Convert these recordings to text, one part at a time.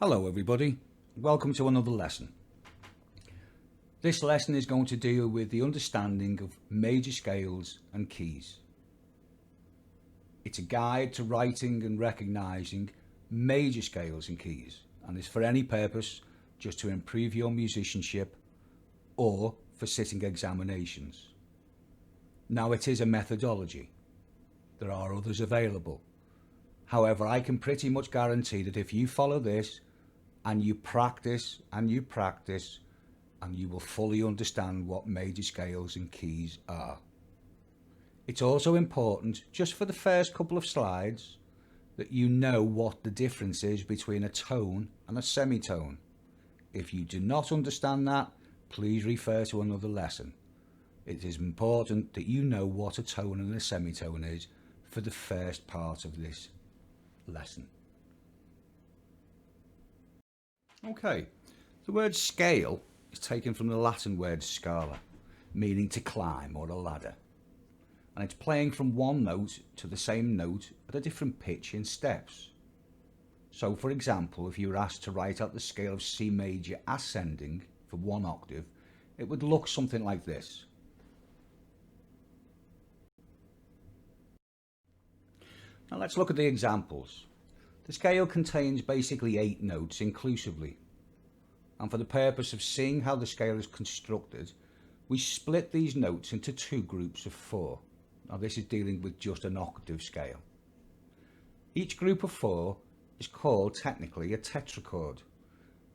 Hello everybody, welcome to another lesson. This lesson is going to deal with the understanding of major scales and keys. It's a guide to writing and recognising major scales and keys, and is for any purpose, just to improve your musicianship or for sitting examinations. Now, it is a methodology. There are others available. However, I can pretty much guarantee that if you follow this and you practice and you practice, and you will fully understand what major scales and keys are. It's also important, just for the first couple of slides, that you know what the difference is between a tone and a semitone. If you do not understand that, please refer to another lesson. It is important that you know what a tone and a semitone is for the first part of this lesson. Okay, the word scale is taken from the Latin word scala, meaning to climb or a ladder, and it's playing from one note to the same note at a different pitch in steps. So for example, if you were asked to write out the scale of C major ascending for one octave, it would look something like this. Now let's look at the examples. The scale contains basically 8 notes inclusively, and for the purpose of seeing how the scale is constructed, we split these notes into 2 groups of 4. Now this is dealing with just an octave scale. Each group of 4 is called technically a tetrachord,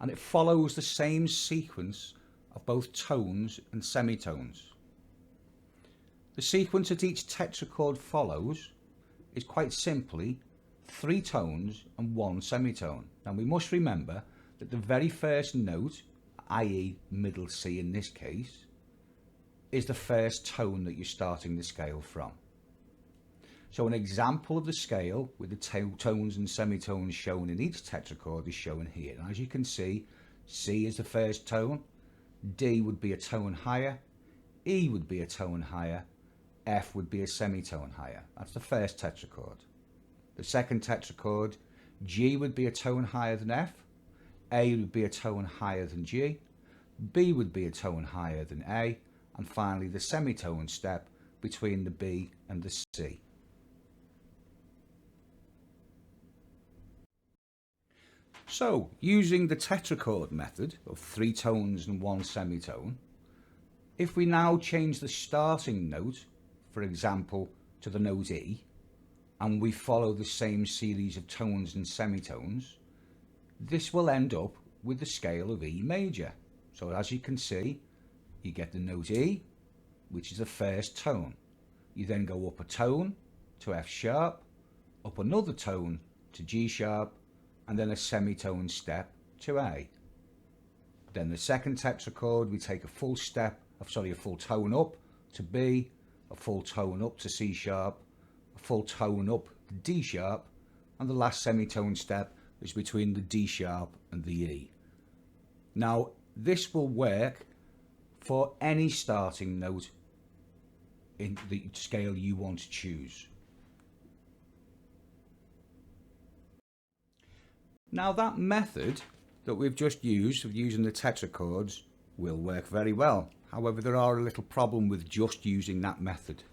and it follows the same sequence of both tones and semitones. The sequence that each tetrachord follows is quite simply 3 tones and 1 semitone. Now we must remember that the very first note, i.e. middle C in this case, is the first tone that you're starting the scale from. So an example of the scale with the tones and semitones shown in each tetrachord is shown here. And as you can see, C is the first tone, D would be a tone higher, E would be a tone higher, F would be a semitone higher. That's the first tetrachord. The second tetrachord, G would be a tone higher than F, A would be a tone higher than G, B would be a tone higher than A, and finally the semitone step between the B and the C. So, using the tetrachord method of 3 tones and 1 semitone, if we now change the starting note, for example, to the note E, and we follow the same series of tones and semitones, this will end up with the scale of E major. So as you can see, you get the note E, which is the first tone. You then go up a tone to F sharp, up another tone to G sharp, and then a semitone step to A. Then the second tetrachord, we take a full tone up to B, a full tone up to C sharp, a full tone up to D sharp, and the last semitone step is between the D sharp and the E. Now this will work for any starting note in the scale you want to choose. Now that method that we've just used of using the tetrachords will work very well. However, there are a little problem with just using that method.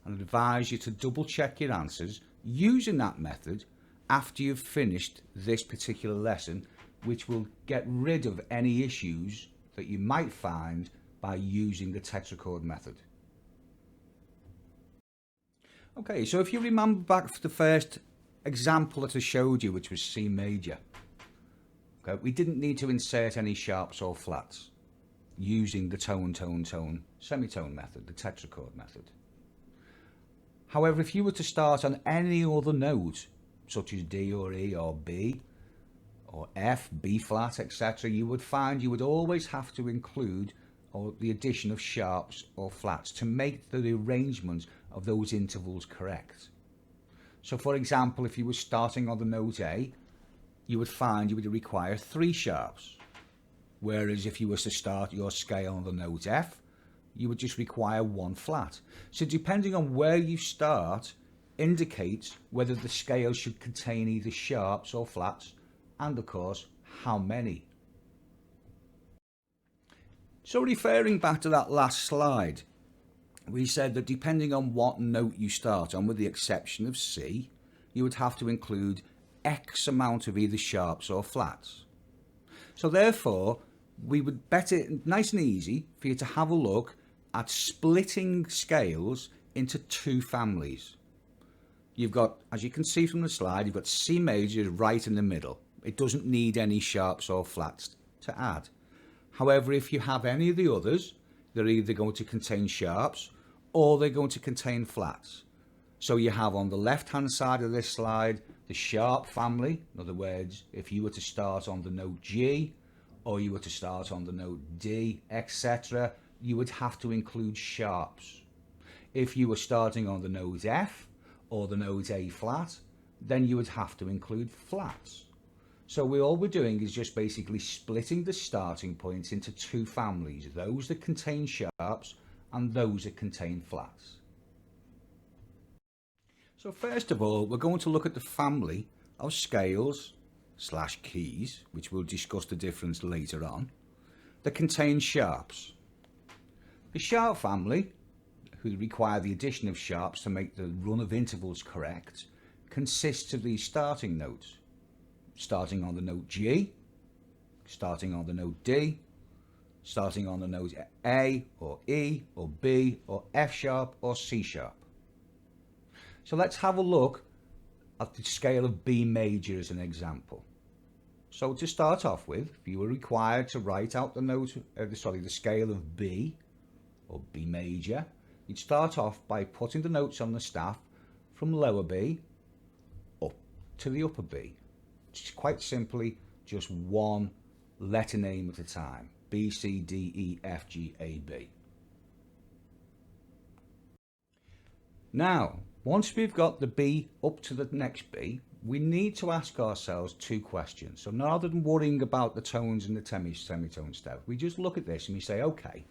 And I'd advise you to double check your answers using that method after you've finished this particular lesson, which will get rid of any issues that you might find by using the tetrachord method. Okay, so if you remember back to the first example that I showed you, which was C major, okay, we didn't need to insert any sharps or flats using the tone semitone method, the tetrachord method. However, if you were to start on any other note, such as D or E or B or F, B flat, etc., you would find you would always have to include the addition of sharps or flats to make the arrangement of those intervals correct. So for example, if you were starting on the note A, you would find you would require 3 sharps, whereas if you were to start your scale on the note F, you would just require 1 flat. So depending on where you start indicates whether the scale should contain either sharps or flats and of course, how many. So referring back to that last slide, we said that depending on what note you start on, with the exception of C, you would have to include X amount of either sharps or flats. So therefore, we would better, nice and easy, for you to have a look at splitting scales into two families. You've got, as you can see from the slide, you've got C major right in the middle. It doesn't need any sharps or flats to add. However, if you have any of the others, they're either going to contain sharps or they're going to contain flats. So you have on the left hand side of this slide the sharp family. In other words, if you were to start on the note G or you were to start on the note D, etc., you would have to include sharps. If you were starting on the note F or the note A flat, then you would have to include flats. So all we're doing is just basically splitting the starting points into two families, those that contain sharps and those that contain flats. So first of all, we're going to look at the family of scales / keys, which we'll discuss the difference later on, that contain sharps. The sharp family, who require the addition of sharps to make the run of intervals correct, consists of these starting notes. Starting on the note G, starting on the note D, starting on the note A or E or B or F sharp or C sharp. So let's have a look at the scale of B major as an example. So to start off with, if you were required to write out the scale of B or B major, you'd start off by putting the notes on the staff from lower B up to the upper B. It's quite simply just one letter name at a time. B, C, D, E, F, G, A, B. Now, once we've got the B up to the next B, we need to ask ourselves two questions. So rather than worrying about the tones and the semitone stuff, we just look at this and we say, okay,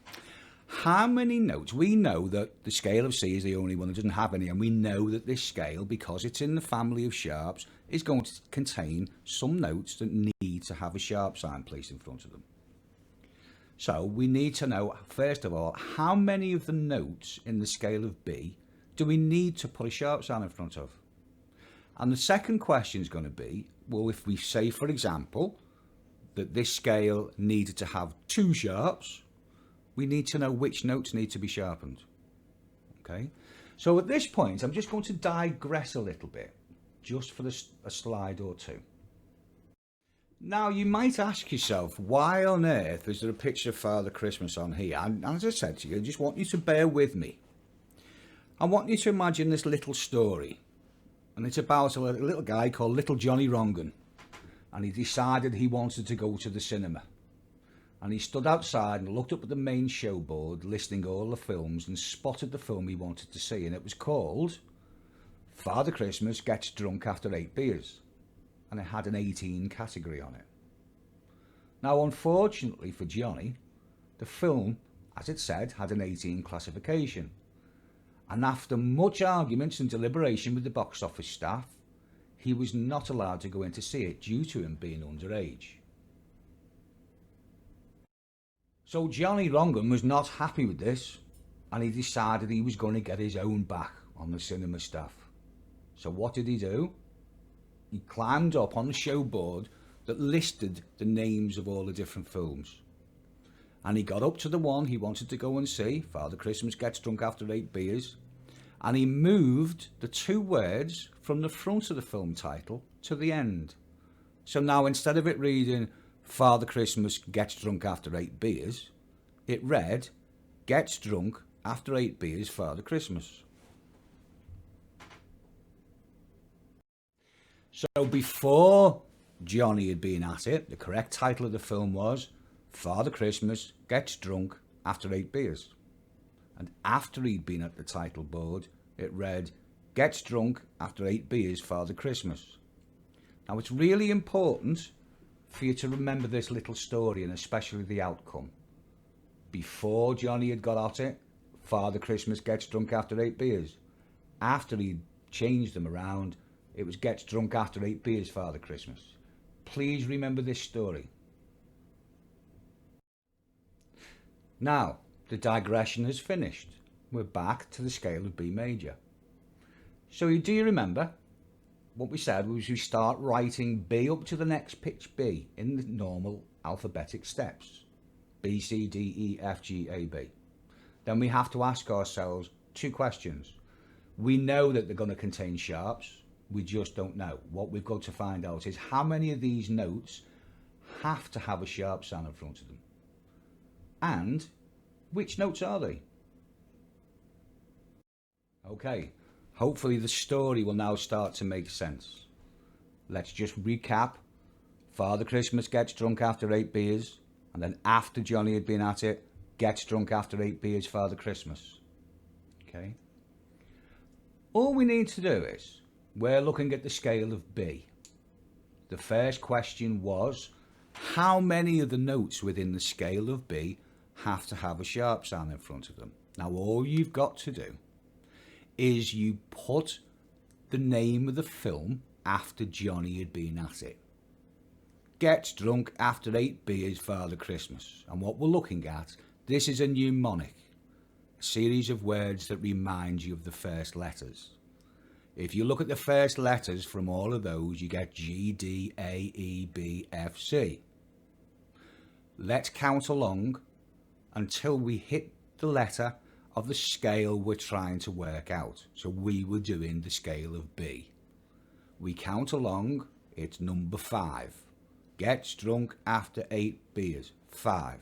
how many notes? We know that the scale of C is the only one that doesn't have any, and we know that this scale, because it's in the family of sharps, is going to contain some notes that need to have a sharp sign placed in front of them. So we need to know, first of all, how many of the notes in the scale of B do we need to put a sharp sign in front of? And the second question is going to be, well, if we say, for example, that this scale needed to have two sharps, we need to know which notes need to be sharpened. Okay, so at this point, I'm just going to digress a little bit, just for a slide or two. Now, you might ask yourself, why on earth is there a picture of Father Christmas on here? And as I said to you, I just want you to bear with me. I want you to imagine this little story, and it's about a little guy called Little Johnny Wrongen, and he decided he wanted to go to the cinema. And he stood outside and looked up at the main show board, listing all the films, and spotted the film he wanted to see, and it was called Father Christmas Gets Drunk After 8 Beers, and it had an 18 category on it. Now, unfortunately for Johnny, the film, as it said, had an 18 classification, and after much arguments and deliberation with the box office staff, he was not allowed to go in to see it due to him being underage. So Johnny Wrongen was not happy with this, and he decided he was going to get his own back on the cinema staff. So what did he do? He climbed up on the show board that listed the names of all the different films. And he got up to the one he wanted to go and see, Father Christmas Gets Drunk After 8 Beers, and he moved the two words from the front of the film title to the end. So now instead of it reading Father Christmas Gets Drunk After 8 Beers, it read Gets Drunk After 8 Beers Father Christmas. So before Johnny had been at it, the correct title of the film was Father Christmas Gets Drunk After 8 Beers. And after he'd been at the title board, it read Gets Drunk After 8 Beers Father Christmas. Now, it's really important for you to remember this little story, and especially the outcome. Before Johnny had got at it, Father Christmas Gets Drunk After 8 Beers. After he'd changed them around, it was Gets Drunk After 8 Beers Father Christmas. please remember this story. Now, the digression has finished. We're back to the scale of B major. So do you remember what we said was we start writing B up to the next pitch B in the normal alphabetic steps. B, C, D, E, F, G, A, B. Then we have to ask ourselves two questions. We know that they're going to contain sharps. We just don't know. What we've got to find out is how many of these notes have to have a sharp sound in front of them. And which notes are they? Okay, hopefully the story will now start to make sense. Let's just recap. Father Christmas gets drunk after 8 beers, and then after Johnny had been at it, gets drunk after 8 beers, Father Christmas. Okay. All we need to do is, we're looking at the scale of B. The first question was, how many of the notes within the scale of B have to have a sharp sound in front of them? Now all you've got to do is you put the name of the film after Johnny had been at it. Gets drunk after 8 beers, Father Christmas. And what we're looking at, this is a mnemonic, a series of words that remind you of the first letters. If you look at the first letters from all of those, you get G, D, A, E, B, F, C. Let's count along until we hit the letter of the scale we're trying to work out. So we were doing the scale of B. We count along, it's number 5. Gets drunk after 8 beers, 5.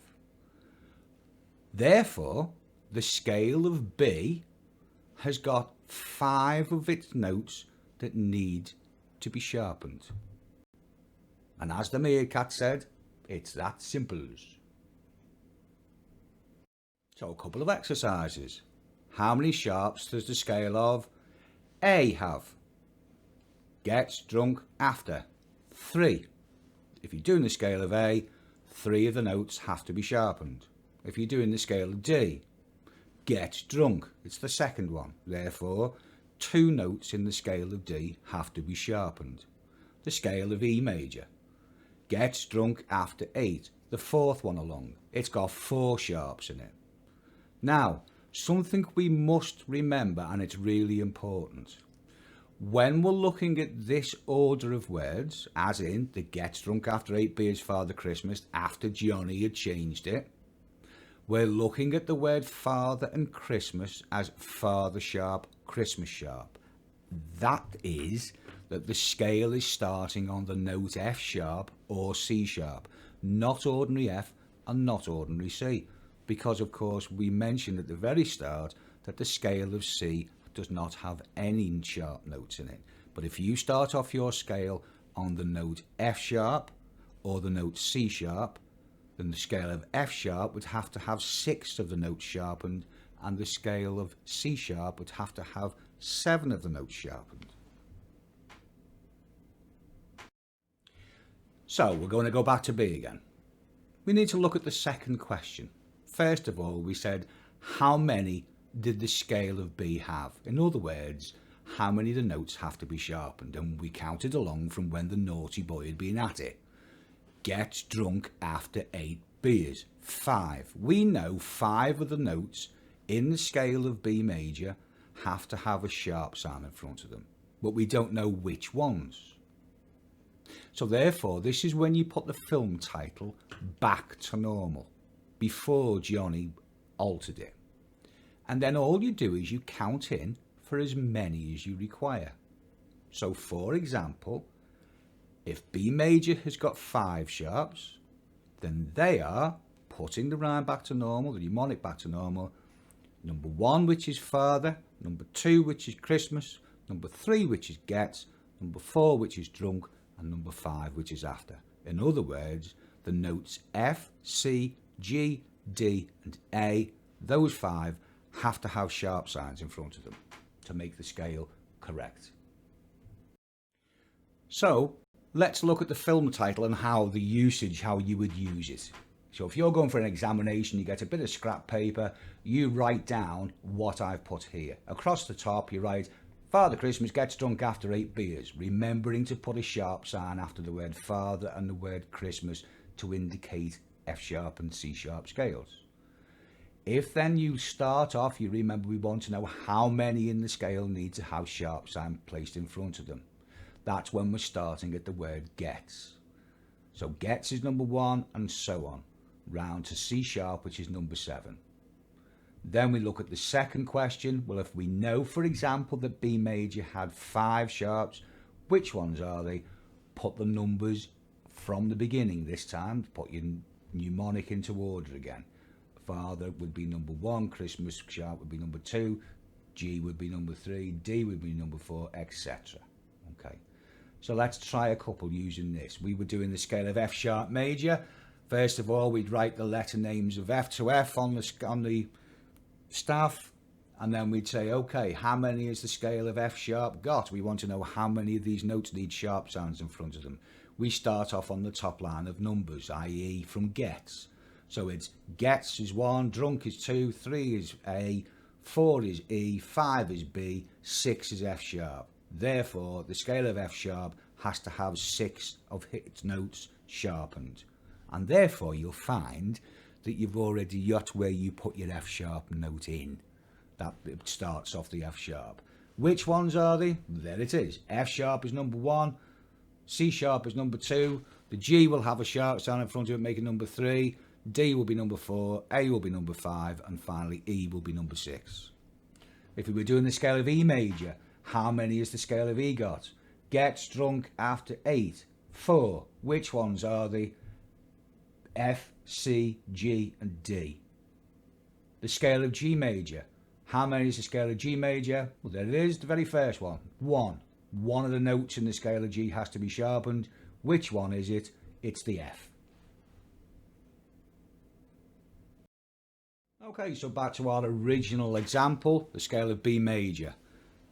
Therefore, the scale of B has got 5 of its notes that need to be sharpened. And as the meerkat said, it's that simple. So a couple of exercises. How many sharps does the scale of A have? Gets drunk after 3. If you're doing the scale of A, 3 of the notes have to be sharpened. If you're doing the scale of D, gets drunk, it's the second one. Therefore, 2 notes in the scale of D have to be sharpened. The scale of E major. Gets drunk after 8, the 4th one along. It's got 4 sharps in it. Now, something we must remember, and it's really important. When we're looking at this order of words, as in the gets drunk after 8 beers, Father Christmas, after Johnny had changed it, we're looking at the word father and Christmas as father sharp, Christmas sharp. That is that the scale is starting on the note F sharp or C sharp, not ordinary F and not ordinary C, because of course we mentioned at the very start that the scale of C does not have any sharp notes in it. But if you start off your scale on the note F sharp or the note C sharp, then the scale of F sharp would have to have 6 of the notes sharpened, and the scale of C sharp would have to have 7 of the notes sharpened. So we're going to go back to B again. We need to look at the second question. First of all, we said, how many did the scale of B have? In other words, how many of the notes have to be sharpened? And we counted along from when the naughty boy had been at it. Gets drunk after 8 beers, 5. We know 5 of the notes in the scale of B major have to have a sharp sound in front of them, but we don't know which ones. So therefore, this is when you put the film title back to normal, before Johnny altered it. And then all you do is you count in for as many as you require. So for example, if B major has got 5 sharps, then they are, putting the rhyme back to normal, the mnemonic back to normal, number 1, which is father, number 2, which is Christmas, number 3, which is gets, number 4, which is drunk, and number 5, which is after. In other words, the notes F, C, G, D, and A, those 5 have to have sharp sounds in front of them to make the scale correct. So let's look at the film title and how you would use it. So if you're going for an examination, you get a bit of scrap paper, you write down what I've put here. Across the top, you write Father Christmas gets drunk after 8 beers, remembering to put a sharp sign after the word father and the word Christmas to indicate F sharp and C sharp scales. If then you start off, you remember we want to know how many in the scale need to have sharp sign placed in front of them. That's when we're starting at the word gets. So gets is number 1 and so on, round to C sharp, which is number 7. Then we look at the second question. Well, if we know, for example, that B major had 5 sharps, which ones are they? Put the numbers from the beginning this time, put your mnemonic into order again. Father would be number 1, Christmas sharp would be number 2, G would be number 3, D would be number 4, etc. Okay, so let's try a couple using this. We were doing the scale of F sharp major. First of all, we'd write the letter names of F to F on the staff, and then we'd say, okay, how many has the scale of F sharp got? We want to know how many of these notes need sharp sounds in front of them. We start off on the top line of numbers, i.e. from gets. So it's gets is 1, drunk is 2, 3 is A, 4 is E, 5 is B, 6 is F sharp. Therefore, the scale of F sharp has to have 6 of its notes sharpened. And therefore, you'll find that you've already got where you put your F sharp note in. That it starts off the F sharp. Which ones are they? There it is. F sharp is number 1, C sharp is number 2, the G will have a sharp sound in front of it, making number 3, D will be number 4, A will be number 5, and finally E will be number 6. If we were doing the scale of E major, how many is the scale of E got? Gets drunk after 8, 4. Which ones are they? F, C, G, and D. The scale of G major. How many is the scale of G major? Well, there it is, the very first one. 1. One of the notes in the scale of G has to be sharpened. Which one is it? It's the F. Okay, so back to our original example, the scale of B major.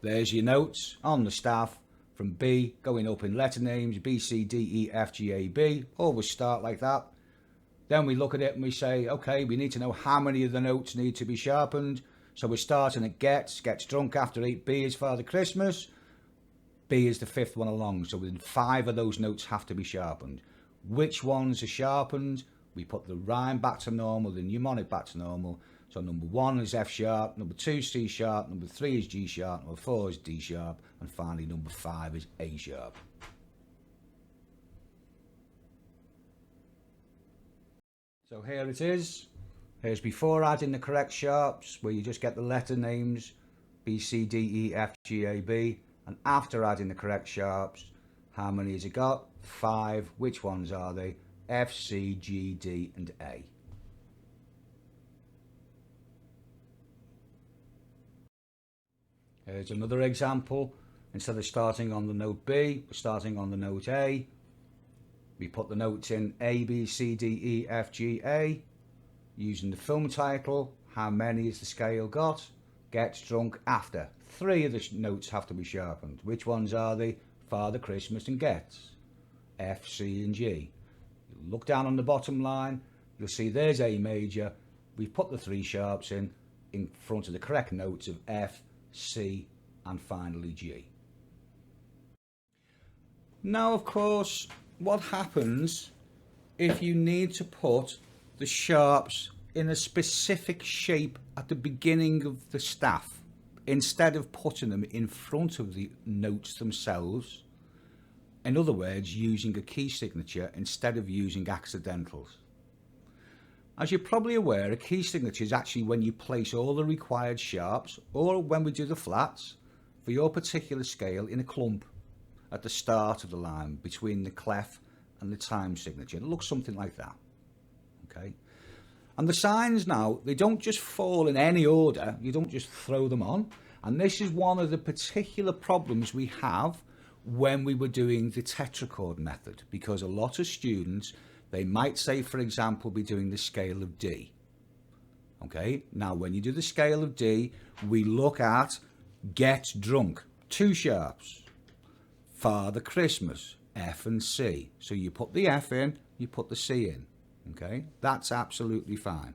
There's your notes on the staff from B going up in letter names, B, C, D, E, F, G, A, B. Always start like that. Then we look at it and we say, okay, we need to know how many of the notes need to be sharpened. So we're starting at gets drunk after 8, B is Father Christmas. B is the 5th one along, so within 5 of those notes have to be sharpened. Which ones are sharpened? We put the rhyme back to normal, the mnemonic back to normal. So number 1 is F sharp, number 2 is C sharp, number 3 is G sharp, number 4 is D sharp, and finally number 5 is A sharp. So here it is. Here's before adding the correct sharps, where you just get the letter names, B, C, D, E, F, G, A, B. And after adding the correct sharps, how many has it got? 5. Which ones are they? F, C, G, D, and A. Here's another example. Instead of starting on the note B, we're starting on the note A. We put the notes in A, B, C, D, E, F, G, A. Using the film title, how many has the scale got? Gets drunk after. 3 of the notes have to be sharpened. Which ones are they? Father Christmas and gets. F, C, and G. You look down on the bottom line, you'll see there's A major. We've put the 3 sharps in front of the correct notes of F, C, and finally G. Now, of course, what happens if you need to put the sharps in a specific shape at the beginning of the staff, instead of putting them in front of the notes themselves? In other words, using a key signature instead of using accidentals. As you're probably aware, a key signature is actually when you place all the required sharps, or when we do the flats, for your particular scale in a clump at the start of the line between the clef and the time signature. It looks something like that. Okay. And the signs now, they don't just fall in any order. You don't just throw them on. And this is one of the particular problems we have when we were doing the tetrachord method, because a lot of students, they might say, for example, be doing the scale of D. Okay, now when you do the scale of D, we look at get drunk, 2 sharps. Father Christmas, F and C. So you put the F in, you put the C in. Okay, that's absolutely fine.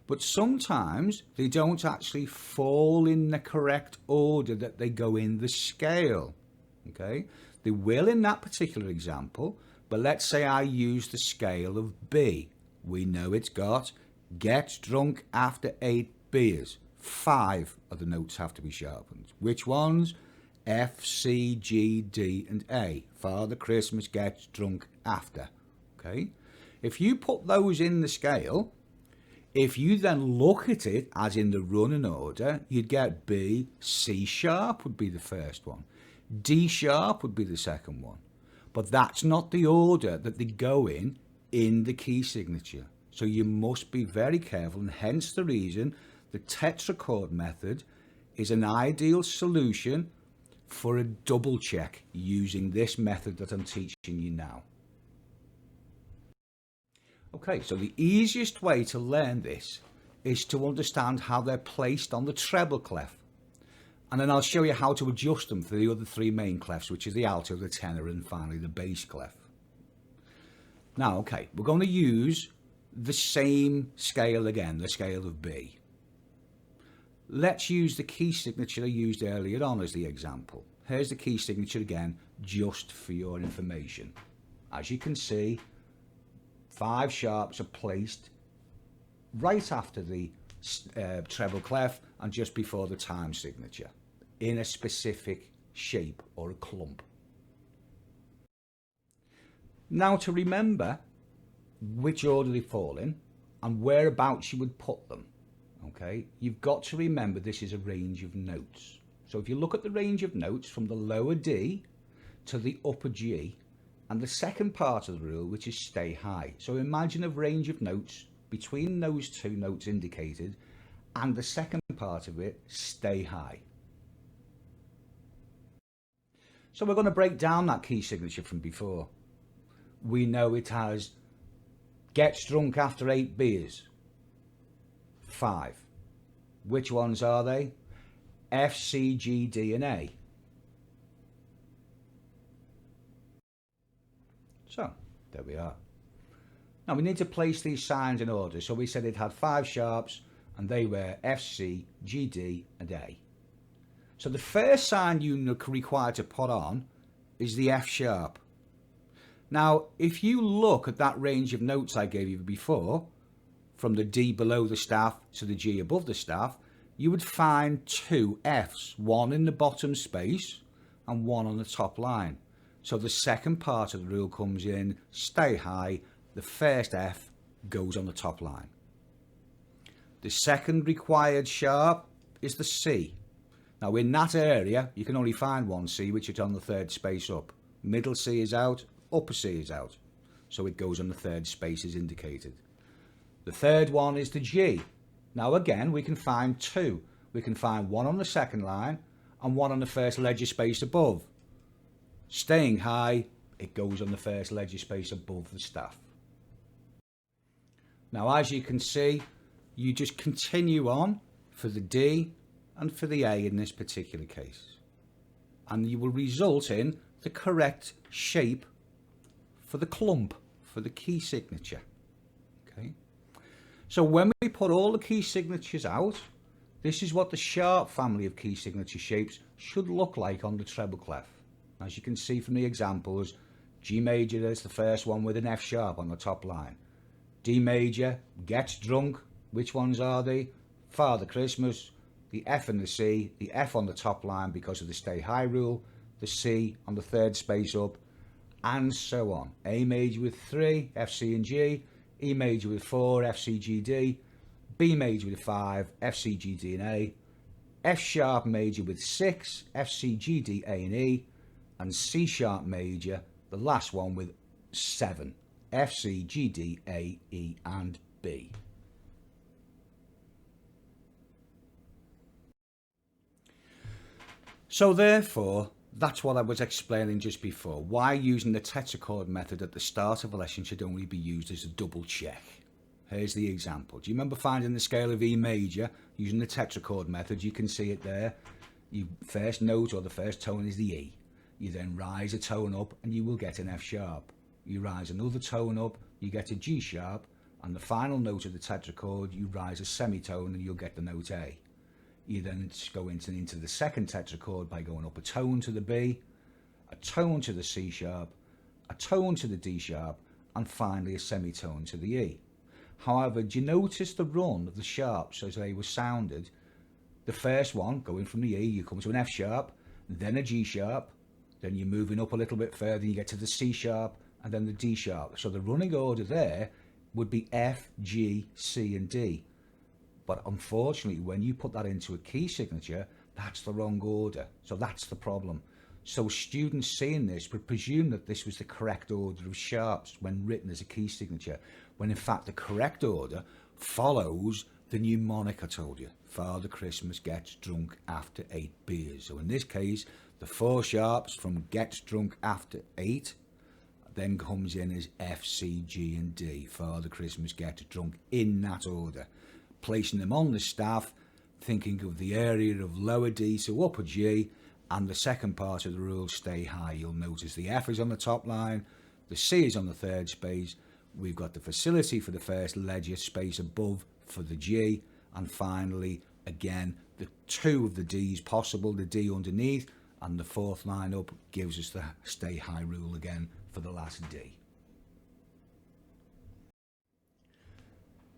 but sometimes they don't actually fall in the correct order that they go in the scale. Okay, they will in that particular example, but let's say I use the scale of B. We know it's got gets drunk after 8 beers. 5 of the notes have to be sharpened. Which ones? F, C, G, D and A. Father Christmas gets drunk after. Okay, if you put those in the scale, if you then look at it as in the running order, you'd get B, C sharp would be the first one. D sharp would be the second one. But that's not the order that they go in the key signature. So you must be very careful, and hence the reason the tetrachord method is an ideal solution for a double check using this method that I'm teaching you now. Okay, so the easiest way to learn this is to understand how they're placed on the treble clef. And then I'll show you how to adjust them for the other 3 main clefs, which is the alto, the tenor, and finally the bass clef. Now, okay, we're going to use the same scale again, the scale of B. Let's use the key signature I used earlier on as the example. Here's the key signature again, just for your information. As you can see, 5 sharps are placed right after the treble clef and just before the time signature in a specific shape or a clump. Now, to remember which order they fall in and whereabouts you would put them, okay, you've got to remember this is a range of notes. So if you look at the range of notes from the lower D to the upper G, and the second part of the rule, which is stay high. So imagine a range of notes between those 2 notes indicated, and the second part of it, stay high. So we're going to break down that key signature from before. We know it has gets drunk after 8 beers. 5. Which ones are they? F, C, G, D and A. So, there we are. Now we need to place these signs in order. So we said it had 5 sharps and they were F, C, G, D and A. So the first sign you require to put on is the F sharp. Now, if you look at that range of notes I gave you before, from the D below the staff to the G above the staff, you would find 2 Fs, one in the bottom space and one on the top line. So the second part of the rule comes in, stay high, the first F goes on the top line. The second required sharp is the C. Now in that area, you can only find one C, which is on the 3rd space up. Middle C is out, upper C is out. So it goes on the 3rd space as indicated. The third one is the G. Now again, we can find 2. We can find one on the second line and one on the first ledger space above. Staying high, it goes on the first ledger space above the staff. Now as you can see, you just continue on for the D and for the A in this particular case. And you will result in the correct shape for the clump, for the key signature. Okay. So when we put all the key signatures out, this is what the sharp family of key signature shapes should look like on the treble clef. As you can see from the examples, G major is the first one with an F sharp on the top line. D major, gets drunk, which ones are they? Father Christmas, the F and the C, the F on the top line because of the stay high rule, the C on the 3rd space up, and so on. A major with 3, F, C and G, E major with 4, F, C, G, D, B major with 5, F, C, G, D and A, F sharp major with 6, F, C, G, D, A and E, and C sharp major, the last one with 7, F, C, G, D, A, E and B. So therefore, that's what I was explaining just before, why using the tetrachord method at the start of a lesson should only be used as a double check. Here's the example. Do you remember finding the scale of E major using the tetrachord method? You can see it there. Your first note or the first tone is the E. You then rise a tone up and you will get an F sharp. You rise another tone up, you get a G sharp, and the final note of the tetrachord, you rise a semitone and you'll get the note A. You then go into the second tetrachord by going up a tone to the B, a tone to the C sharp, a tone to the D sharp, and finally a semitone to the E. However, do you notice the run of the sharps as they were sounded? The first one, going from the E, you come to an F sharp, then a G sharp, then you're moving up a little bit further, you get to the C sharp, and then the D sharp. So the running order there would be F, G, C, and D. But unfortunately, when you put that into a key signature, that's the wrong order. So that's the problem. So students seeing this would presume that this was the correct order of sharps when written as a key signature, when in fact the correct order follows the mnemonic I told you. Father Christmas gets drunk after 8 beers. So in this case, the 4 sharps from gets drunk after 8 then comes in as F, C, G, and D. Father Christmas gets drunk in that order. Placing them on the staff, thinking of the area of lower D to upper G, and the second part of the rule, stay high. You'll notice the F is on the top line, the C is on the third space, we've got the facility for the first ledger space above for the G, and finally, again, the 2 of the D's possible, the D underneath, and the 4th line up gives us the stay high rule again for the last D.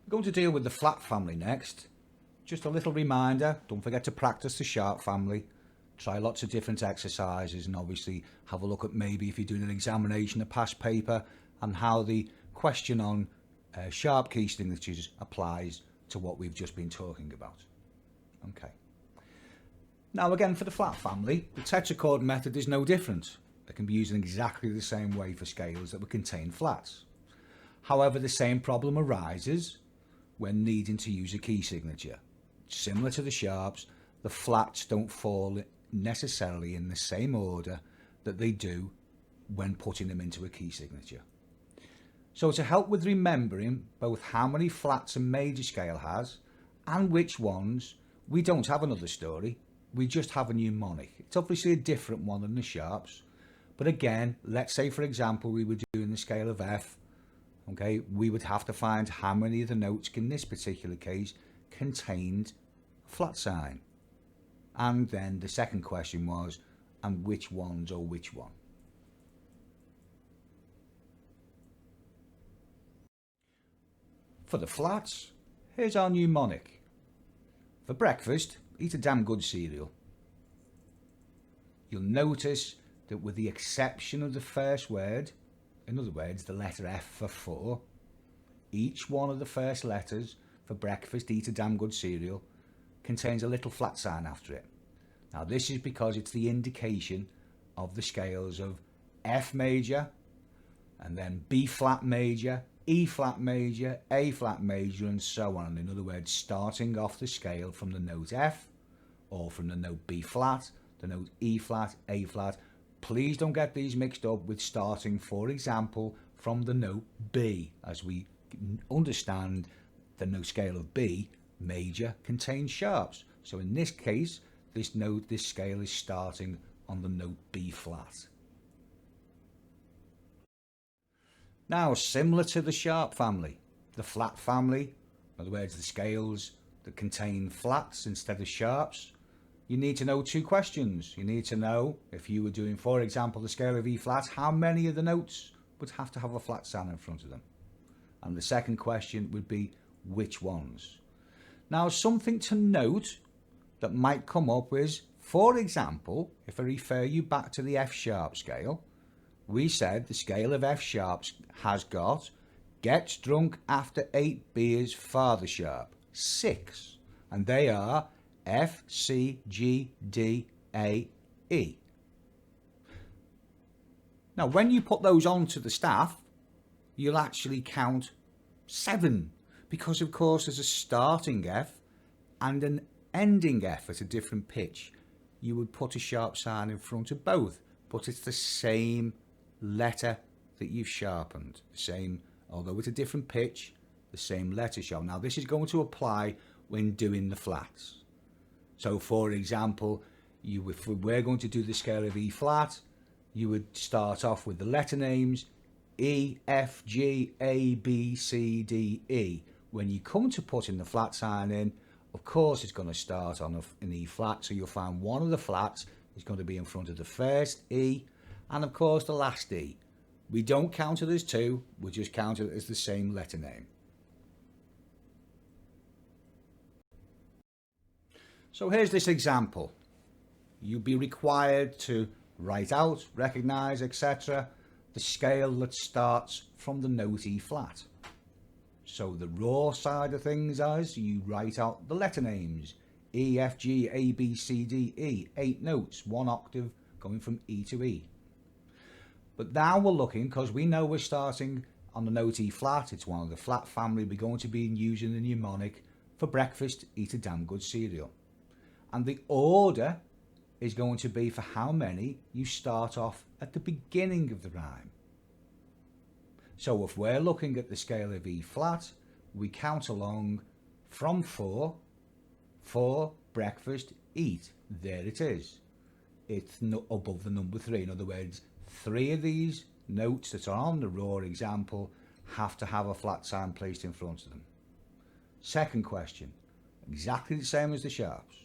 We're going to deal with the flat family next. Just a little reminder, don't forget to practice the sharp family. Try lots of different exercises, and obviously have a look at maybe if you're doing an examination, a past paper, and how the question on sharp key signatures applies to what we've just been talking about. Okay. Now again, for the flat family, the tetrachord method is no different. It can be used in exactly the same way for scales that would contain flats. However, the same problem arises when needing to use a key signature. Similar to the sharps, the flats don't fall necessarily in the same order that they do when putting them into a key signature. So to help with remembering both how many flats a major scale has and which ones, we don't have another story, we just have a mnemonic. It's obviously a different one than the sharps, but again, let's say for example we were doing the scale of F, okay, we would have to find how many of the notes in this particular case contained a flat sign. And then the second question was, and which ones or which one? For the flats, here's our mnemonic. For breakfast, eat a damn good cereal. You'll notice that with the exception of the first word, in other words, the letter F for 4, each one of the first letters for breakfast, eat a damn good cereal, contains a little flat sign after it. Now this is because it's the indication of the scales of F major, and then B flat major, E flat major, A flat major, and so on. In other words, starting off the scale from the note F, or from the note B flat, the note E flat, A flat. Please don't get these mixed up with starting, for example, from the note B, as we understand the note scale of B major contains sharps. So in this case, this scale is starting on the note B flat. Now, similar to the sharp family, the flat family, in other words, the scales that contain flats instead of sharps, you need to know 2 questions. You need to know, if you were doing, for example, the scale of E flat, how many of the notes would have to have a flat sign in front of them. And the second question would be, which ones? Now, something to note that might come up is, for example, if I refer you back to the F sharp scale, we said the scale of F sharps has got gets drunk after 8 beers, father sharp, 6. And they are F, C, G, D, A, E. Now, when you put those onto the staff, you'll actually count 7, because of course there's a starting F and an ending F at a different pitch. You would put a sharp sign in front of both, but it's the same letter that you've sharpened, the same, although it's a different pitch, the same letter sharp. Now this is going to apply when doing the flats. So for example, if we're going to do the scale of E flat, you would start off with the letter names E, F, G, A, B, C, D, E. When you come to putting the flat sign in, of course it's going to start on an E flat, so you'll find one of the flats is going to be in front of the first E, and of course the last E. We don't count it as two, we just count it as the same letter name. So here's this example. You'll be required to write out, recognise, etc. the scale that starts from the note E flat. So the raw side of things is you write out the letter names. E, F, G, A, B, C, D, E. 8 notes, 1 octave going from E to E. But now we're looking, because we know we're starting on the note E flat, it's one of the flat family, we're going to be using the mnemonic for breakfast, eat a damn good cereal. And the order is going to be for how many you start off at the beginning of the rhyme. So if we're looking at the scale of E flat, we count along from 4, breakfast, eat. There it is. It's above the number 3. In other words, 3 of these notes that are on the raw example have to have a flat sign placed in front of them. Second question, exactly the same as the sharps.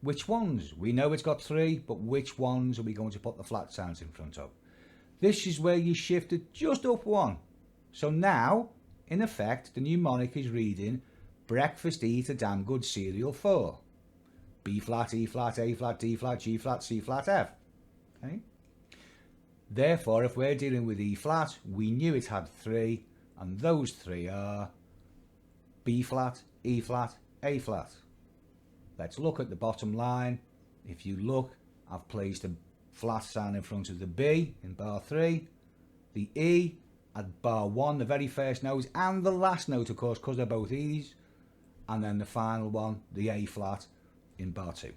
Which ones? We know it's got 3, but which ones are we going to put the flat signs in front of? This is where you shifted just up 1. So now, in effect, the mnemonic is reading breakfast, eat a damn good cereal for B flat, E flat, A flat, D flat, G flat, C flat, F. Okay? Therefore, if we're dealing with E flat, we knew it had 3, and those 3 are B flat, E flat, A flat. Let's look at the bottom line. If you look, I've placed a flat sign in front of the B in bar 3, the E at bar 1, the very first note, and the last note, of course, because they're both E's, and then the final one, the A flat, in bar 2.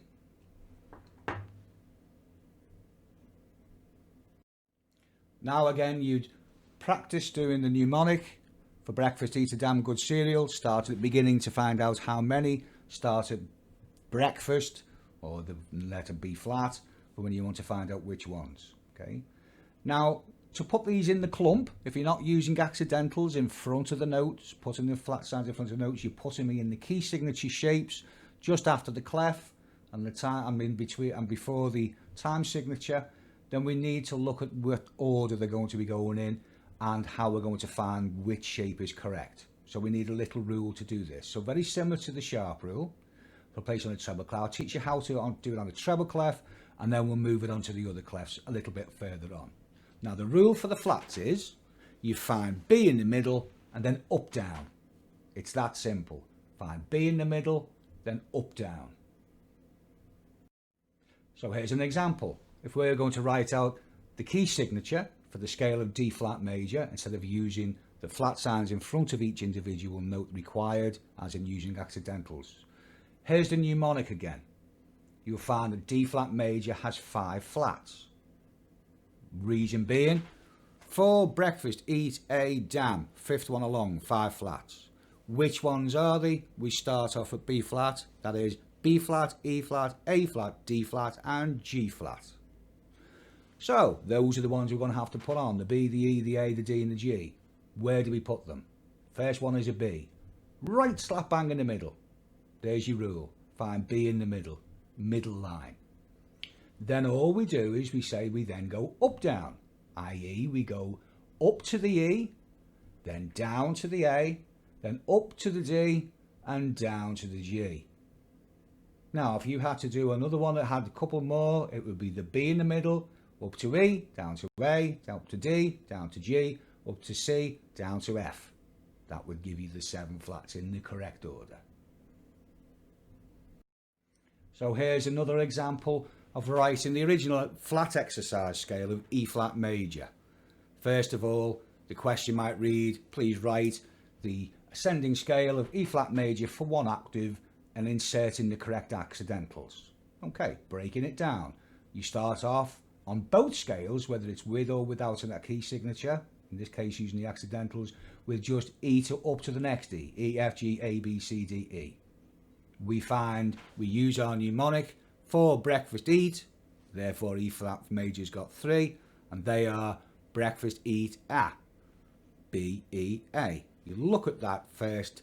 Now again, you'd practice doing the mnemonic for breakfast, eat a damn good cereal. Start at the beginning to find out how many. Start at breakfast, or the letter B flat, for when you want to find out which ones. Okay. Now, to put these in the clump, if you're not using accidentals in front of the notes, putting the flat signs in front of the notes, you're putting them in the key signature shapes just after the clef and the time, in between and before the time signature. Then we need to look at what order they're going to be going in and how we're going to find which shape is correct. So we need a little rule to do this. So very similar to the sharp rule for placing on a treble clef. I'll teach you how to do it on a treble clef, and then we'll move it on to the other clefs a little bit further on. Now the rule for the flats is you find B in the middle and then up down. It's that simple. Find B in the middle, then up down. So here's an example. If we're going to write out the key signature for the scale of D flat major, instead of using the flat signs in front of each individual note required, as in using accidentals. Here's the mnemonic again. You'll find that D flat major has 5 flats. Reason being, for breakfast, eat a damn, 5th one along, 5 flats. Which ones are they? We start off at B flat, that is B flat, E flat, A flat, D flat, and G flat. So those are the ones we're going to have to put on, the B, the E, the A, the D, and the G. Where do we put them? First one is a B. Right slap bang in the middle. There's your rule. Find B in the middle. Middle line. Then all we do is we say we then go up down. I.e. we go up to the E, then down to the A, then up to the D, and down to the G. Now if you had to do another one that had a couple more, it would be the B in the middle, up to E, down to A, down to D, down to G, up to C, down to F. That would give you the 7 flats in the correct order. So here's another example of writing the original flat exercise scale of E flat major. First of all, the question might read, please write the ascending scale of E flat major for 1 octave and inserting the correct accidentals. Okay, breaking it down. You start off on both scales, whether it's with or without a key signature, in this case using the accidentals, with just E to up to the next E, E, F, G, A, B, C, D, E. We find we use our mnemonic for breakfast, eat, therefore E flat major's got 3, and they are breakfast, eat, B, E, A. You look at that first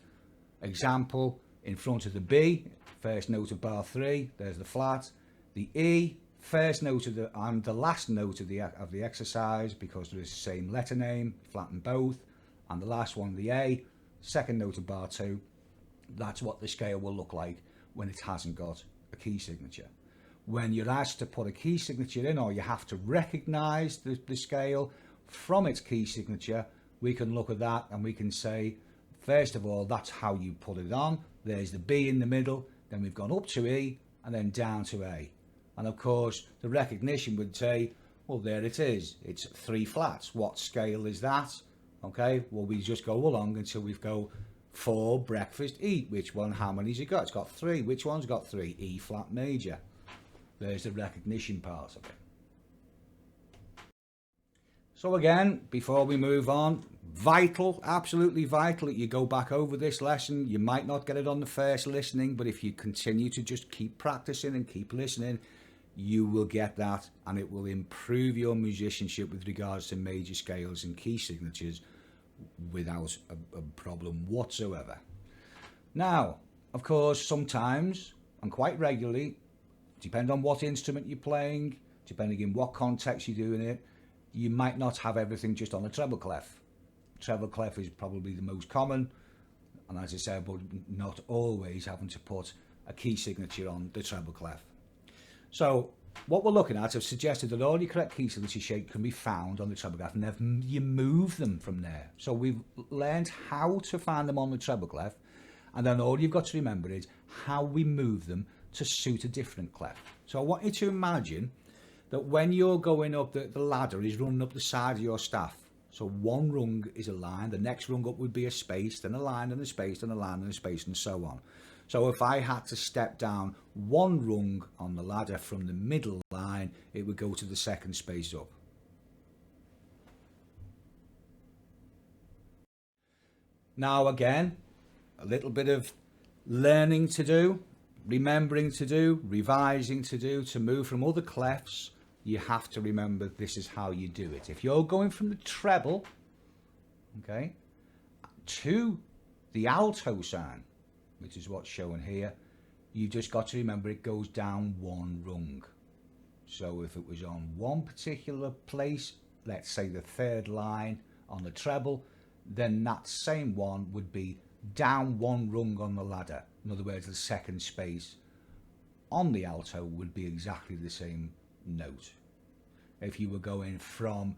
example in front of the B, first note of bar 3, there's the flat. The E, first note of the last note of the exercise, because there is the same letter name, flatten both. And the last one, the A, second note of bar 2. That's what the scale will look like when it hasn't got a key signature. When you're asked to put a key signature in, or you have to recognize the scale from its key signature, we can look at that and we can say, first of all, that's how you put it on. There's the B in the middle, then we've gone up to E and then down to A. And of course, the recognition would say, well, there it is. It's 3 flats. What scale is that? Okay, well, we just go along until we go 4, breakfast, eat. Which one, how many's it got? It's got 3. Which one's got 3? E flat major. There's the recognition part of it. So again, before we move on, vital, absolutely vital that you go back over this lesson. You might not get it on the first listening, but if you continue to just keep practicing and keep listening, you will get that, and it will improve your musicianship with regards to major scales and key signatures without a problem whatsoever. Now, of course, sometimes and quite regularly, depending on what instrument you're playing, depending in what context you're doing it, you might not have everything just on a treble clef. Treble clef is probably the most common, and as I said, but not always having to put a key signature on the treble clef. So what we're looking at, I've suggested that all your correct key signature shape can be found on the treble clef, and then you move them from there. So we've learned how to find them on the treble clef, and then all you've got to remember is how we move them to suit a different clef. So I want you to imagine that when you're going up, the ladder is running up the side of your staff. So one rung is a line, the next rung up would be a space, then a line and a space, then a line and a space, and so on. So if I had to step down one rung on the ladder from the middle line, it would go to the second space up. Now again, a little bit of learning to do, remembering to do, revising to do, to move from other clefs. You have to remember this is how you do it. If you're going from the treble, okay, to the alto sign, which is what's shown here, you just got to remember it goes down one rung. So if it was on one particular place, let's say the third line on the treble, then that same one would be down one rung on the ladder. In other words, the second space on the alto would be exactly the same note. If you were going from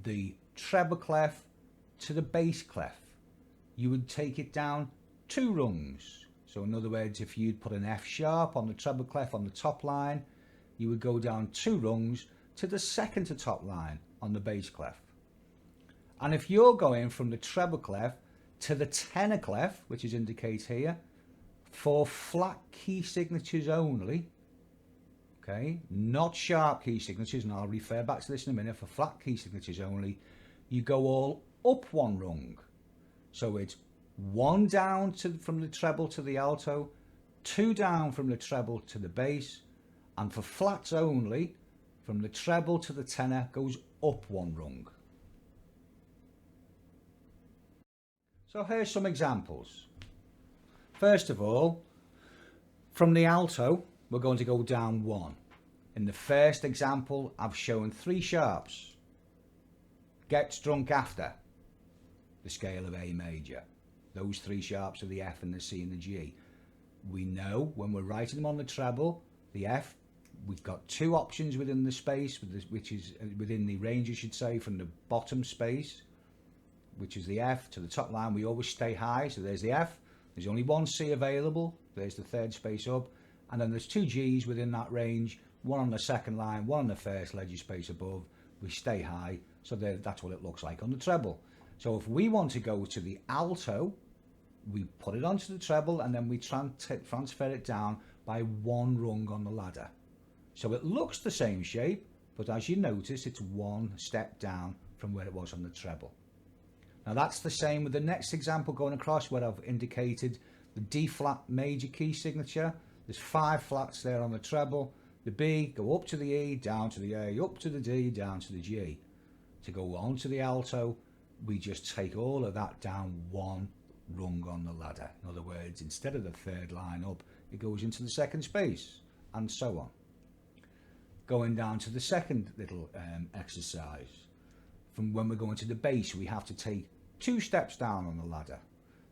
the treble clef to the bass clef, you would take it down 2 rungs. So in other words, if you'd put an F sharp on the treble clef on the top line, you would go down 2 rungs to the second to top line on the bass clef. And if you're going from the treble clef to the tenor clef, which is indicated here, for flat key signatures only, okay, not sharp key signatures, and I'll refer back to this in a minute, for flat key signatures only, you go all up one rung. So it's 1 down from the treble to the alto, 2 down from the treble to the bass, and for flats only, from the treble to the tenor goes up 1 rung. So here's some examples. First of all, from the alto, we're going to go down 1. In the first example, I've shown 3 sharps. Gets drunk after the scale of A major. Those 3 sharps are the F and the C and the G. We know when we're writing them on the treble, the F, we've got 2 options within the space, which is within the range, I should say, from the bottom space, which is the F, to the top line. We always stay high, so there's the F. There's only 1 C available. There's the third space up. And then there's 2 Gs within that range, 1 on the second line, 1 on the first ledger space above. We stay high, so that's what it looks like on the treble. So if we want to go to the alto, we put it onto the treble and then we transfer it down by 1 rung on the ladder. So it looks the same shape, but as you notice, it's 1 step down from where it was on the treble. Now that's the same with the next example going across, where I've indicated the D flat major key signature. There's 5 flats there on the treble. The B, go up to the E, down to the A, up to the D, down to the G. To go on to the alto, we just take all of that down one rung on the ladder. In other words, instead of the third line up, it goes into the second space, and so on. Going down to the second little exercise, from when we're going to the bass, we have to take 2 steps down on the ladder.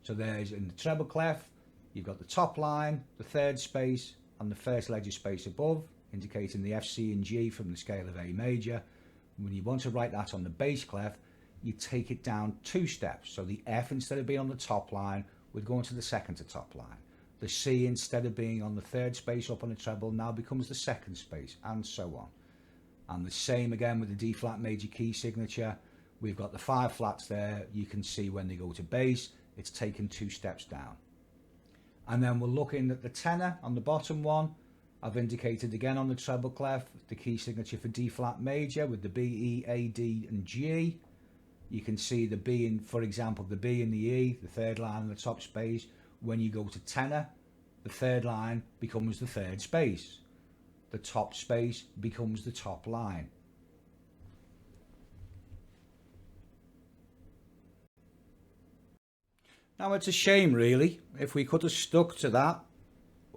So there's, in the treble clef, you've got the top line, the third space, and the first ledger space above, indicating the F, C and G from the scale of A major. When you want to write that on the bass clef, you take it down 2 steps. So the F, instead of being on the top line, would go into the second to top line. The C, instead of being on the third space up on the treble, now becomes the second space, and so on. And the same again with the D flat major key signature. We've got the 5 flats there. You can see when they go to bass, it's taken 2 steps down. And then we're looking at the tenor on the bottom one. I've indicated again on the treble clef the key signature for D flat major with the B, E, A, D and G. You can see the B in, for example, the B and the E, the third line in the top space. When you go to tenor, the third line becomes the third space. The top space becomes the top line. Now it's a shame really, if we could have stuck to that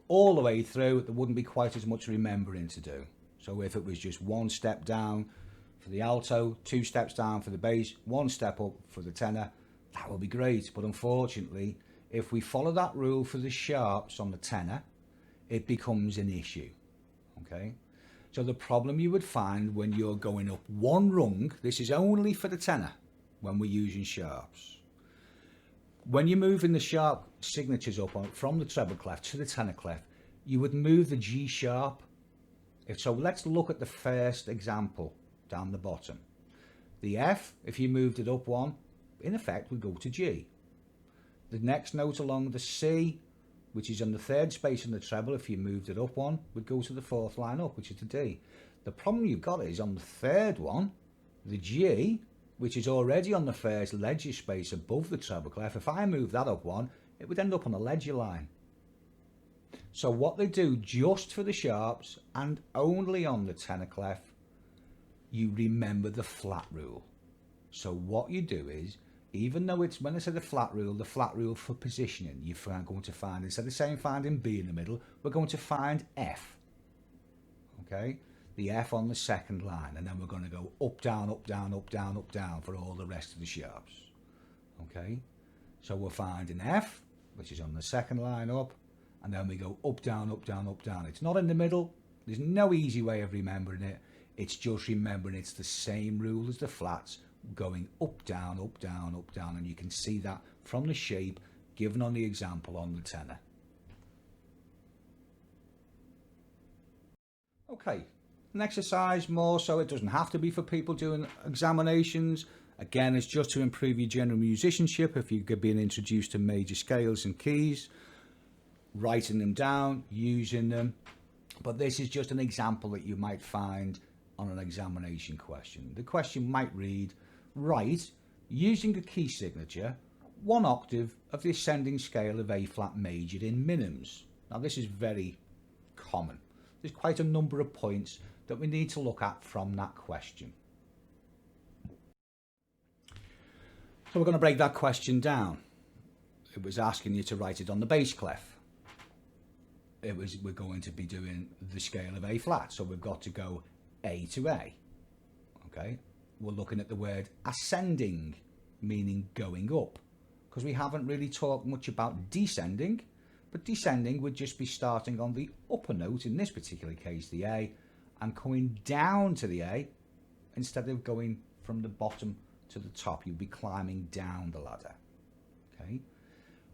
all the way through, there wouldn't be quite as much remembering to do. So if it was just 1 step down for the alto, 2 steps down for the bass, 1 step up for the tenor, that would be great. But unfortunately, if we follow that rule for the sharps on the tenor, it becomes an issue. Okay, so the problem you would find when you're going up 1 rung, this is only for the tenor when we're using sharps. When you're moving the sharp signatures up from the treble clef to the tenor clef, you would move the G sharp. So let's look at the first example down the bottom. The F, if you moved it up 1, in effect would go to G. The next note along the C, which is on the third space in the treble, if you moved it up 1, would go to the 4th line up, which is the D. The problem you've got is on the third one, the G, which is already on the first ledger space above the treble clef, if I move that up 1, it would end up on a ledger line. So what they do just for the sharps and only on the tenor clef, you remember the flat rule. So what you do is, even though it's, when I say the flat rule for positioning, you're going to find, instead of saying finding B in the middle, we're going to find F. Okay? The F on the second line, and then we're going to go up, down, up, down, up, down, up, down for all the rest of the sharps. Okay, so we're finding F, which is on the second line up, and then we go up, down, up, down, up, down. It's not in the middle. There's no easy way of remembering it. It's just remembering it's the same rule as the flats, going up, down, up, down, up, down, and you can see that from the shape given on the example on the tenor. Okay. An exercise more so it doesn't have to be for people doing examinations. Again, it's just to improve your general musicianship if you're being introduced to major scales and keys, writing them down, using them. But this is just an example that you might find on an examination question. The question might read, write, using a key signature, 1 octave of the ascending scale of A flat major in minims. Now this is very common. There's quite a number of points that we need to look at from that question. So we're going to break that question down. It was asking you to write it on the bass clef. We're going to be doing the scale of A flat, so we've got to go A to A. Okay, we're looking at the word ascending, meaning going up, because we haven't really talked much about descending, but descending would just be starting on the upper note, in this particular case the A, and coming down to the A instead of going from the bottom to the top. You'd be climbing down the ladder. Okay,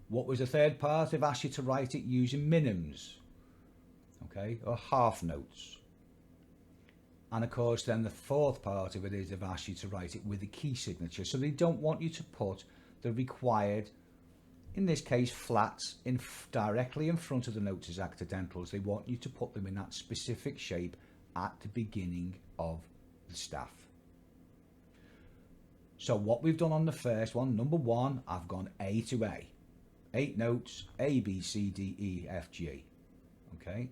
what was the third part? They've asked you to write it using minims, okay, or half notes. And of course then the fourth part of it is they've asked you to write it with a key signature, so they don't want you to put the required, in this case flats, directly in front of the notes as accidentals. They want you to put them in that specific shape at the beginning of the staff. So what we've done on the first one, number 1, I've gone A to A, 8 notes, A, B, C, D, E, F, G. Okay,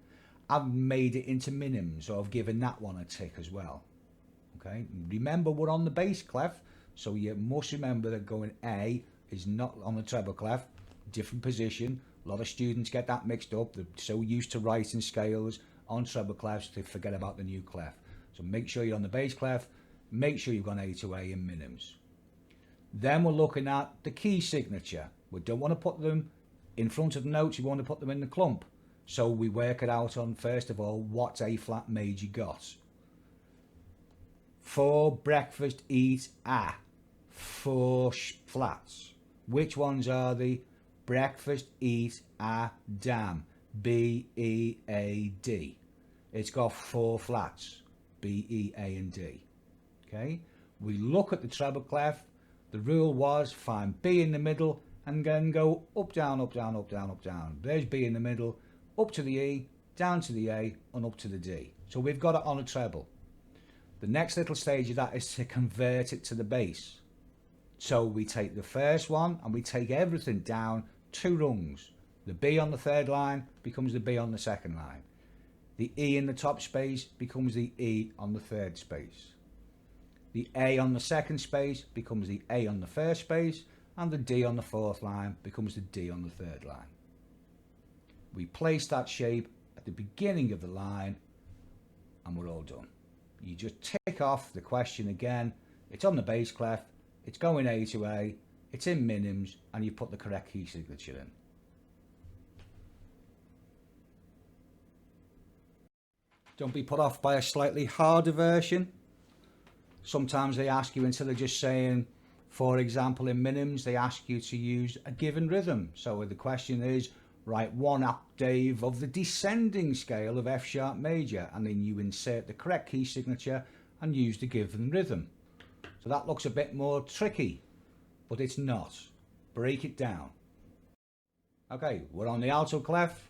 I've made it into minims, so I've given that one a tick as well. Okay, remember we're on the bass clef, So you must remember that going A is not on the treble clef, different position. A lot of students get that mixed up. They're so used to writing scales on treble clefs they forget about the new clef. So make sure you're on the bass clef, make sure you've got A to A in minims. Then we're looking at the key signature. We don't want to put them in front of the notes, we want to put them in the clump. So we work it out on, first of all, what A flat major got. For breakfast, eat A. 4 flats. Which ones are the breakfast, eat A, damn? B, E, A, D. It's got 4 flats. B, E, A, and D. Okay? We look at the treble clef. The rule was find B in the middle and then go up, down, up, down, up, down, up, down. There's B in the middle, up to the E, down to the A, and up to the D. So we've got it on a treble. The next little stage of that is to convert it to the bass. So we take the first one and we take everything down 2 rungs. The B on the 3rd line becomes the B on the 2nd line. The E in the top space becomes the E on the 3rd space. The A on the 2nd space becomes the A on the 1st space, and the D on the 4th line becomes the D on the 3rd line. We place that shape at the beginning of the line and we're all done. You just tick off the question again. It's on the bass clef, it's going A to A, it's in minims, and you put the correct key signature in. Don't be put off by a slightly harder version. Sometimes they ask you, instead of just saying, for example, in minims, they ask you to use a given rhythm. So the question is, write 1 octave of the descending scale of F sharp major, and then you insert the correct key signature and use the given rhythm. So that looks a bit more tricky, but it's not. Break it down. Okay, we're on the alto clef.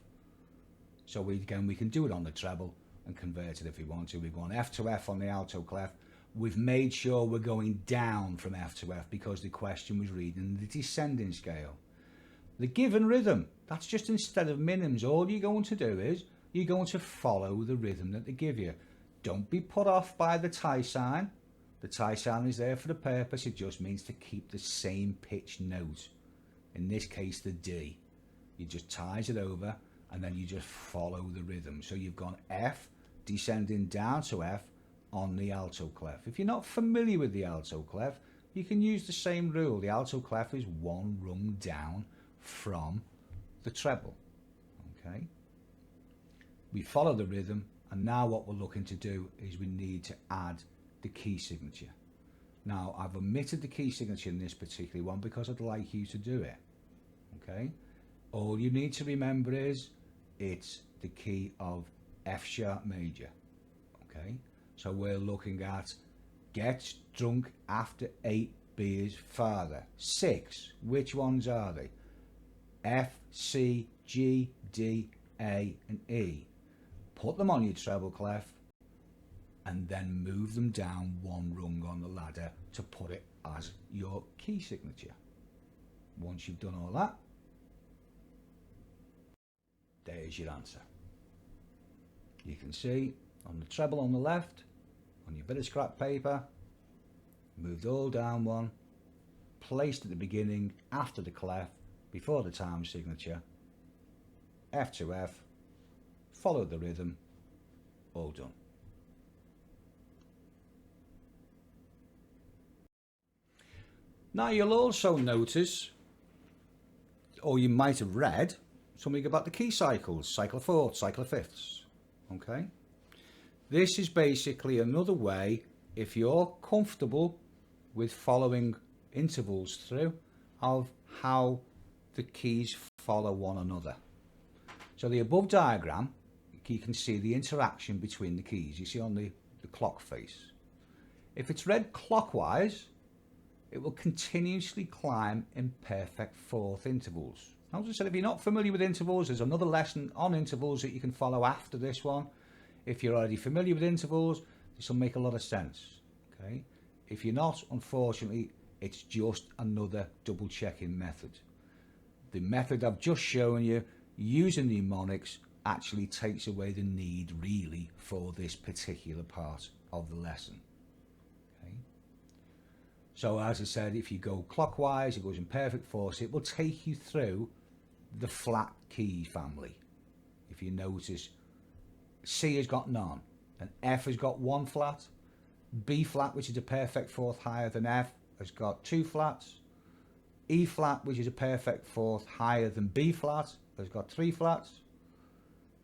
So we can do it on the treble and convert it if we want to. We've gone F to F on the alto clef. We've made sure we're going down from F to F because the question was reading the descending scale. The given rhythm, that's just instead of minims, all you're going to do is you're going to follow the rhythm that they give you. Don't be put off by the tie sign. The tie sign is there for the purpose. It just means to keep the same pitch note. In this case, the D. You just ties it over and then you just follow the rhythm. So you've gone F, descending down to F on the alto clef. If you're not familiar with the alto clef, you can use the same rule. The alto clef is 1 rung down from the treble. Okay, we follow the rhythm, and now what we're looking to do is we need to add the key signature. Now I've omitted the key signature in this particular one because I'd like you to do it. Okay, all you need to remember is it's the key of F sharp major. Okay, so we're looking at gets drunk after 8 beers farther. 6, which ones are they? F, C, G, D, A and E. Put them on your treble clef and then move them down 1 rung on the ladder to put it as your key signature. Once you've done all that, there's your answer. You can see on the treble on the left, on your bit of scrap paper, moved all down 1, placed at the beginning after the clef, before the time signature, F to F, follow the rhythm, all done. Now you'll also notice, or you might have read, something about the key cycles, cycle of 4th, cycle of 5ths. Okay, this is basically another way, if you're comfortable with following intervals through, of how the keys follow one another. So the above diagram, you can see the interaction between the keys. You see on the clock face. If it's read clockwise, it will continuously climb in perfect 4th intervals. Now, as I said, if you're not familiar with intervals, there's another lesson on intervals that you can follow after this one. If you're already familiar with intervals, this will make a lot of sense. Okay? If you're not, unfortunately, it's just another double checking method. The method I've just shown you, using mnemonics, actually takes away the need really for this particular part of the lesson. Okay? So as I said, if you go clockwise, it goes in perfect fourths. It will take you through the flat key family. If you notice, C has got none, and F has got one flat. B flat, which is a perfect fourth higher than F, has got two flats. E flat, which is a perfect fourth higher than B flat, has got three flats.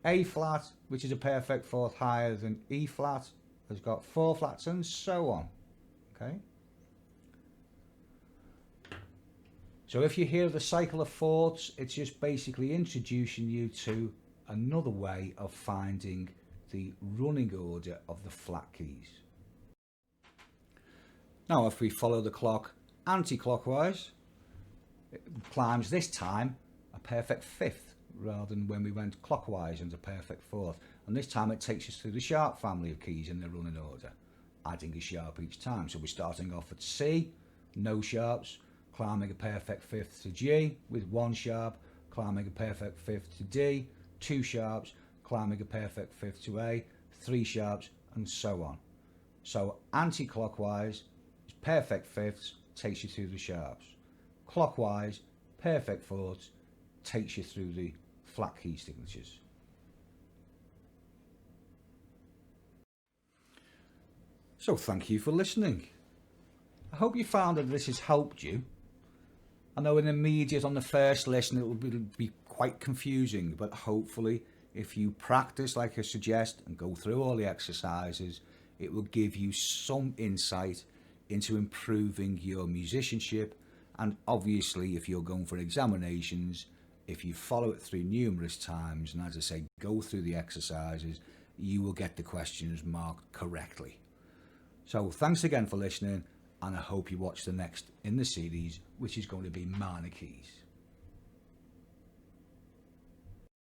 A flat, which is a perfect fourth higher than E flat, has got four flats, and so on. Okay. So if you hear the cycle of fourths, it's just basically introducing you to another way of finding the running order of the flat keys. Now if we follow the clock anti-clockwise, it climbs this time a perfect fifth rather than when we went clockwise into perfect fourth, and this time it takes us through the sharp family of keys in the running order, adding a sharp each time. So we're starting off at C, no sharps, climbing a perfect fifth to G with one sharp, climbing a perfect fifth to D, two sharps, climbing a perfect fifth to A, three sharps, and so on. So anti-clockwise is perfect fifths, takes you through the sharps. Clockwise, perfect fourths, takes you through the flat key signatures. So thank you for listening. I hope you found that this has helped you. I know in immediate on the first listen it will be quite confusing, but hopefully if you practice like I suggest and go through all the exercises, it will give you some insight into improving your musicianship. And obviously if you're going for examinations, if you follow it through numerous times and as I say go through the exercises, you will get the questions marked correctly. So thanks again for listening, and I hope you watch the next in the series, which is going to be minor keys.